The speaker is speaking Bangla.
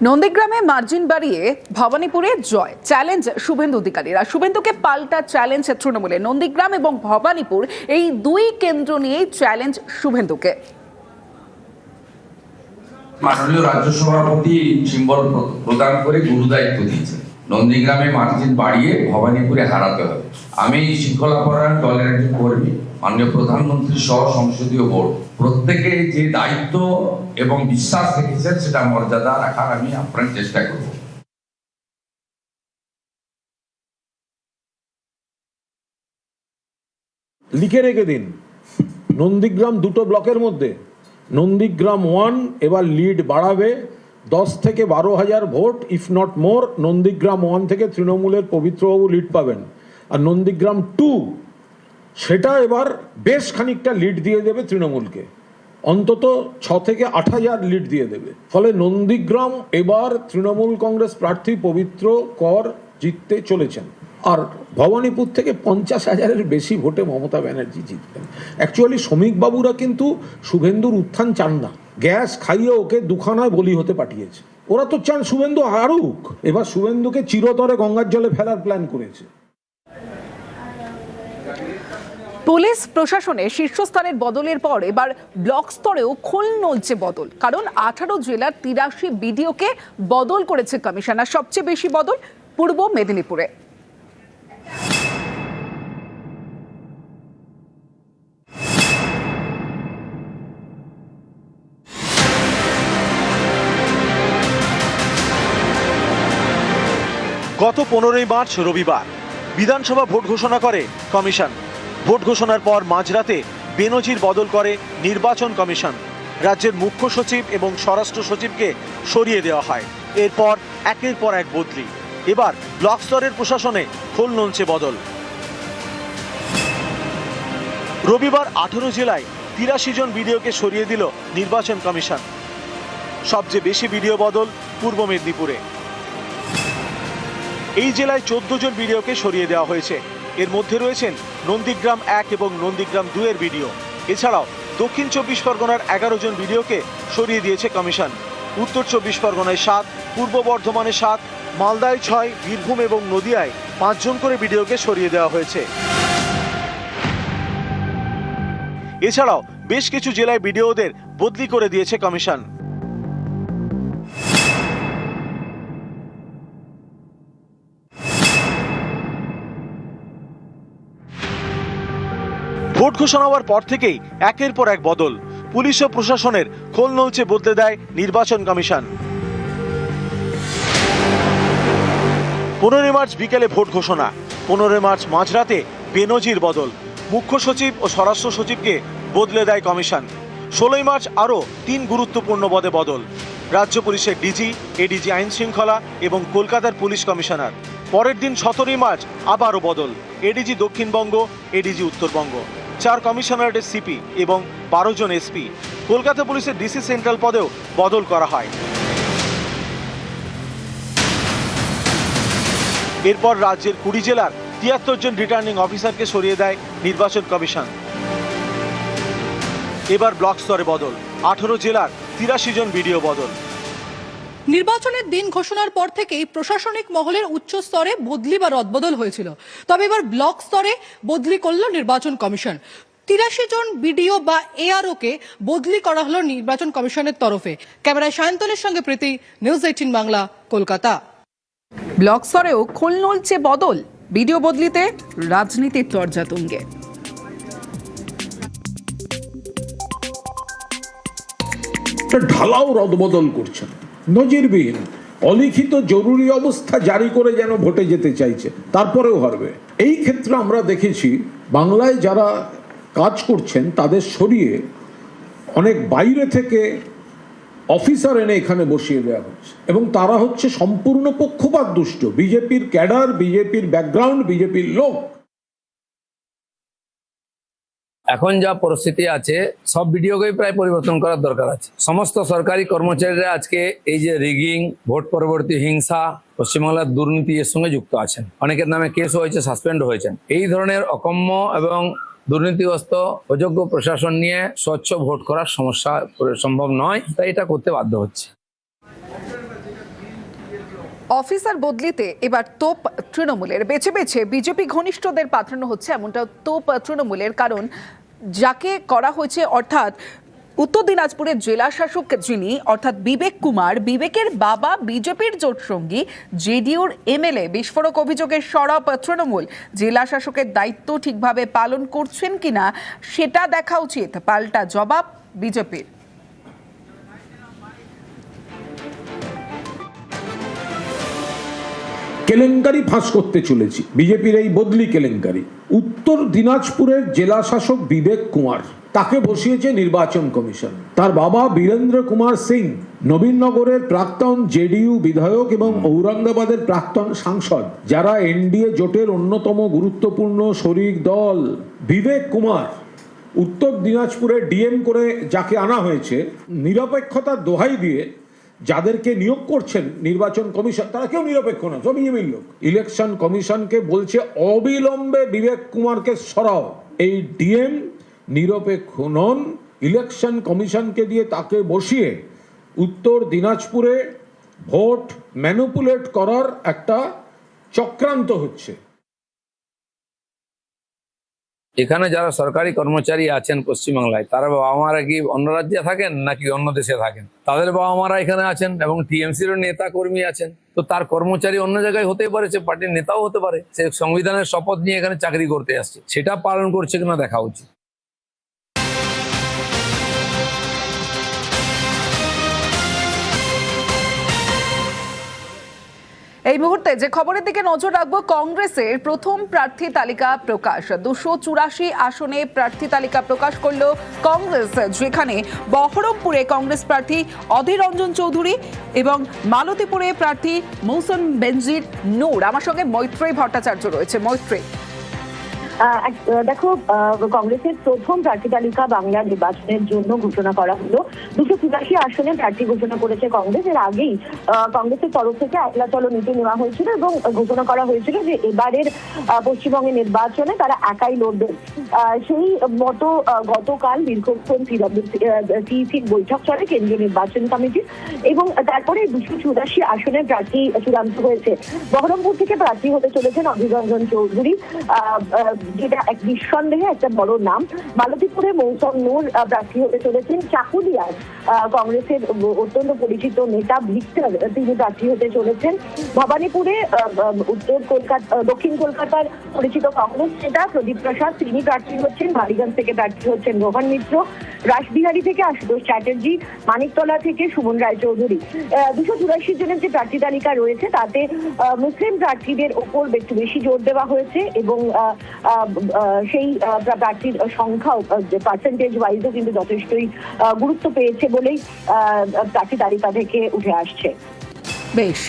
নন্দীগ্রামে মার্জিন বাড়িয়ে ভবানীপুরে জয়, চ্যালেঞ্জ শুভেন্দু অধিকারীরা। শুভেন্দুকে পাল্টা চ্যালেঞ্জ তৃণমূলে। নন্দীগ্রাম এবং ভবানীপুর এই দুই কেন্দ্র নিয়েই চ্যালেঞ্জ শুভেন্দুকে। মাননীয় রাজ্য সভাপতি সিম্বল প্রদান করে গুরু দায়িত্ব দিয়েছে, নন্দীগ্রামে মার্জিন বাড়িয়ে ভবানীপুরে হারাতে হবে। আমি শৃঙ্খলাপরায়ণ দলের একজন কর্মী, মাননীয় প্রধানমন্ত্রী সহ সংসদীয় বোর্ড প্রত্যেকে যে দায়িত্ব এবং বিশ্বাস রেখেছেন সেটা মর্যাদা রাখার আমি আপ্রাণ চেষ্টা করব। লিখে রেখে দিন, নন্দীগ্রাম দুটো ব্লকের মধ্যে নন্দীগ্রাম 1 এবার লিড বাড়াবে 10 থেকে 12,000 vote, if not more. Nandigram 1 থেকে তৃণমূলের পবিত্রবাবু লিড পাবেন, আর নন্দীগ্রাম 2 সেটা এবার বেশ খানিকটা লিড দিয়ে দেবে তৃণমূলকে, অন্তত 6 থেকে 8,000 লিড দিয়ে দেবে। ফলে নন্দীগ্রাম এবার তৃণমূল কংগ্রেস প্রার্থী পবিত্র কর জিততে চলেছেন। আর ভবানীপুর থেকে 50,000-এর বেশি ভোটে মমতা ব্যানার্জি জিতবেন। অ্যাকচুয়ালি শ্রমিকবাবুরা কিন্তু শুভেন্দুর উত্থান চান না, গ্যাস খাইয়ে ওকে দুখানায় বলি হতে পাঠিয়েছে। ওরা তো চান শুভেন্দু হারুক। এবার শুভেন্দুকে চিরতরে গঙ্গার জলে ফেলার প্ল্যান করেছে। পুলিশ প্রশাসনে শীর্ষস্তরের বদলের পর এবার ব্লক স্তরেও খোল নলছে বদল। কারণ 18 জেলার 83 বিডিওকে বদল করেছে কমিশনার। সবচেয়ে বেশি বদল পূর্ব মেদিনীপুরে। গত 15ই মার্চ রবিবার বিধানসভা ভোট ঘোষণা করে কমিশন। ভোট ঘোষণার পর মাঝরাতে বেনজির বদল করে নির্বাচন কমিশন। রাজ্যের মুখ্য সচিব এবং স্বরাষ্ট্র সচিবকে সরিয়ে দেওয়া হয়। এরপর একের পর এক বদলি। এবার ব্লক স্তরের প্রশাসনে খোল নলছে বদল। রবিবার 18 জেলায় 83 জন বিডিওকে সরিয়ে দিল নির্বাচন কমিশন। সবচেয়ে বেশি বিডিও বদল পূর্ব মেদিনীপুরে। এই জেলায় 14 জন বিডিওকে সরিয়ে দেওয়া হয়েছে। এর মধ্যে রয়েছেন নন্দীগ্রাম 1 এবং নন্দীগ্রাম 2 এর বিডিও। এছাড়াও দক্ষিণ 24 পরগনার 11 জন বিডিওকে সরিয়ে দিয়েছে কমিশন। উত্তর 24 পরগনায় 7, পূর্ব বর্ধমানে 7, মালদায় 6, বীরভূম এবং নদিয়ায় 5 জন করে বিডিওকে সরিয়ে দেওয়া হয়েছে। এছাড়াও বেশ কিছু জেলায় বিডিওদের বদলি করে দিয়েছে কমিশন। ভোট ঘোষণা হওয়ার পর থেকেই একের পর এক বদল। পুলিশ ও প্রশাসনের খোল নলচে বদলে দেয় নির্বাচন কমিশন। 15 মার্চ বিকেলে ভোট ঘোষণা। 15 মার্চ মাঝরাতে বেনজির বদল। মুখ্য সচিব ও স্বরাষ্ট্র সচিবকে বদলে দেয় কমিশন। 16 মার্চ আরও 3 গুরুত্বপূর্ণ পদে বদল। রাজ্য পুলিশের ডিজি, এডিজি আইন শৃঙ্খলা এবং কলকাতার পুলিশ কমিশনার। পরের দিন 17 মার্চ আবারও বদল। এডিজি দক্ষিণবঙ্গ, এডিজি উত্তরবঙ্গ, 4 কমিশনারেটের সিপি এবং 12 জন এসপি। কলকাতা পুলিশের ডিসি সেন্ট্রাল পদেও বদল করা হয়। এরপর রাজ্যের 20 জেলার 73 জন রিটার্নিং অফিসারকে সরিয়ে দেয় নির্বাচন কমিশন। এবার ব্লক স্তরে বদল। 18 জেলার 83 জন বিডিও বদল। নির্বাচনের দিন ঘোষণার পর থেকেই প্রশাসনিক মহলের উচ্চ স্তরে বদলি বা রদবদল হয়েছিল। তবে এবার ব্লক স্তরে বদলি করল নির্বাচন কমিশন। 83 জন বিডিও বা এআরও কে বদলি করা হলো নির্বাচন কমিশনের তরফে। ক্যামেরায় সায়ন্তনের সঙ্গে প্রীতি, নিউজ 18 বাংলা, কলকাতা। ব্লক স্তরেও খোল নলছে বদল। বিডিও বদলিতে রাজনীতির চর্চা তুঙ্গে। ঢালাও রদবদল করছেন, নজিরবিহীন। অলিখিত জরুরি অবস্থা জারি করে যেন ভোটে যেতে চাইছে, তারপরেও হারবে। এই ক্ষেত্রে আমরা দেখেছি বাংলায় যারা কাজ করছেন তাদের সরিয়ে অনেক বাইরে থেকে অফিসার এনে এখানে বসিয়ে দেওয়া হচ্ছে, এবং তারা হচ্ছে সম্পূর্ণ পক্ষপাত দুষ্ট, বিজেপির ক্যাডার, বিজেপির ব্যাকগ্রাউন্ড, বিজেপির লোক। এখন যা পরিস্থিতি আছে সব ভিডিওকেই প্রায় পরিবর্তন করার দরকার আছে। সমস্ত সরকারি কর্মচারীরা আজকে এই যে রিগিং, ভোট পরবর্তী হিংসা, পশ্চিমবাংলার দুর্নীতি এর সঙ্গে যুক্ত আছেন। অনেকের নামে কেস হয়েছে, সাসপেন্ড হয়েছেন। এই ধরনের অকম্য এবং দুর্নীতিগ্রস্ত অযোগ্য প্রশাসন নিয়ে স্বচ্ছ ভোট করার সমস্যা সম্ভব নয়, তাই এটা করতে বাধ্য হচ্ছে। অফিসার বদলিতে এবার তোপ তৃণমূলের, বেছে বেছে বিজেপি ঘনিষ্ঠদের পাঠানো হচ্ছে এমনটা তোপ তৃণমূলের। কারণ যাকে করা হয়েছে, অর্থাৎ উত্তর দিনাজপুরের জেলা শাসক যিনি, অর্থাৎ বিবেক কুমার, বিবেকের বাবা বিজেপির জোটসঙ্গী জেডিইউর এমএলএ, বিস্ফোরক অভিযোগের সরব তৃণমূল। জেলা শাসকের দায়িত্ব ঠিকভাবে পালন করছেন কিনা সেটা দেখা উচিত, পাল্টা জবাব বিজেপির। কেলেঙ্কারি ফাঁস করতে চলেছি, বিজেপির এই বদলি কেলেঙ্কারি। উত্তর দিনাজপুরের জেলা শাসক বিবেক কুমার, তাকে বসিয়েছে নির্বাচন কমিশন। তার বাবা বীরেন্দ্র কুমার সিং নবীনগরের প্রাক্তন জেডিইউ বিধায়ক এবং ঔরঙ্গাবাদের প্রাক্তন সাংসদ, যারা এনডিএ জোটের অন্যতম গুরুত্বপূর্ণ শরিক দল। বিবেক কুমার উত্তর দিনাজপুরে ডিএম করে যাকে আনা হয়েছে, নিরপেক্ষতার দোহাই দিয়ে যাদেরকে নিয়োগ করছেন নির্বাচন কমিশন, তারা কেউ নিরপেক্ষ না, সব বিজেপির লোক। ইলেকশন কমিশনকে বলছে অবিলম্বে বিবেক কুমারকে সরাও। এই ডিএম নিরপেক্ষ নন। ইলেকশন কমিশনকে দিয়ে তাকে বসিয়ে উত্তর দিনাজপুরে ভোট ম্যানিপুলেট করার একটা চক্রান্ত হচ্ছে। এখানে যারা সরকারি কর্মচারী আছেন পশ্চিমবাংলায়, তারা বাবা মারা কি অন্য রাজ্যে থাকেন নাকি অন্য দেশে থাকেন? তাদের বাবা মারা এখানে আছেন এবং টিএমসির নেতা কর্মী আছেন, তো তার কর্মচারী অন্য জায়গায় হতে পারে, সে পার্টির নেতাও হতে পারে, সে সংবিধানের শপথ নিয়ে এখানে চাকরি করতে আসছে, সেটা পালন করছে কিনা দেখা উচিত। এই মুহূর্তে যে খবরের দিকে নজর রাখবো, কংগ্রেসের প্রথম প্রার্থী তালিকা প্রকাশ। 284 আসনে প্রার্থী তালিকা প্রকাশ করলো কংগ্রেস, যেখানে বহরমপুরে কংগ্রেস প্রার্থী অধীর রঞ্জন চৌধুরী এবং মালতীপুরে প্রার্থী মৌসুম বেনজির নূর। আমার সঙ্গে মৈত্রী ভট্টাচার্য রয়েছে। মৈত্রী, দেখো, কংগ্রেসের প্রথম প্রার্থী তালিকা বাংলা নির্বাচনের জন্য ঘোষণা করা হলো। 284 আসনে প্রার্থী ঘোষণা করেছে কংগ্রেস। এর আগেই কংগ্রেসের তরফ থেকে একলা চলো নীতি নেওয়া হয়েছিল এবং ঘোষণা করা হয়েছিল যে এবারের পশ্চিমবঙ্গের নির্বাচনে তারা একাই লড়বেন। সেই মতো গতকাল দীর্ঘক্ষণ সিইসির বৈঠক চলে কেন্দ্রীয় নির্বাচন কমিটি এবং তারপরে 284 আসনের প্রার্থী চূড়ান্ত হয়েছে। বহরমপুর থেকে প্রার্থী হতে চলেছেন অধীর রঞ্জন চৌধুরী, যেটা এক নিঃসন্দেহে একটা বড় নাম। মালতীপুরে মৌসুম নূর প্রার্থী হতে চলেছেন। চাকুলিয়ায় কংগ্রেসের অত্যন্ত পরিচিত নেতা ভিক্টর, তিনি প্রার্থী হতে চলেছেন। ভবানীপুরে দক্ষিণ কলকাতার পরিচিত কংগ্রেস নেতা প্রদীপ প্রসাদ, তিনি প্রার্থী হচ্ছেন। বালিগঞ্জ থেকে প্রার্থী হচ্ছেন রোহন মিত্র। রাসবিহারী থেকে আশুতোষ চ্যাটার্জি, মানিকতলা থেকে সুমন রায়চৌধুরী। 284 জনের যে প্রার্থী তালিকা রয়েছে তাতে মুসলিম প্রার্থীদের ওপর একটু বেশি জোর দেওয়া হয়েছে এবং সেই প্রার্থীর সংখ্যাও পার্সেন্টেজ ওয়াইজও কিন্তু যথেষ্টই গুরুত্ব পেয়েছে বলেই প্রার্থী তালিকা থেকে উঠে আসছে। বেশ।